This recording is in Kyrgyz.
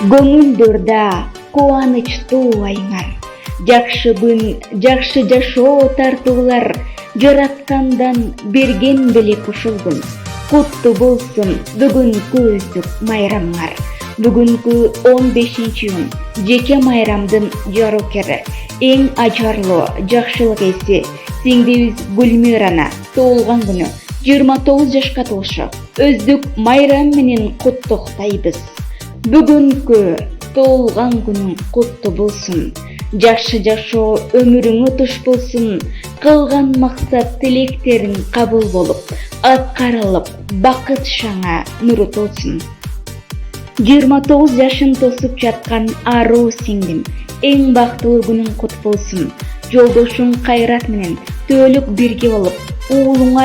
Көңүлдөрдө кубанычтуу айыңар, жакшы жашоо тартуулар жараткандан берген белек ушул күн. Куттуу болсун бүгүнкү өздүк майрамыңар. Бүгүнкү 15-күн жеке майрамдын жарокери, эң ачарлуу жакшылык эси сиңдибиз Гүлмираны тоолгон күнү 29 жашка толушу өздүк майрам менен куттуктайбыз. Бүгүнкү тоолгон күнүң куттуу болсун. Жакшы жашоо өмүрүңө туш болсун. Кылган максат тилектериң кабыл болуп, аткарылып, бакыт шаңа нуру толсун. 29 жашын тосуп жаткан аруу сиңдим, эң бактылуу күнүң кут болсун. Жолдошуң Кайрат менен түбөлүк бирге болуп, уулуңар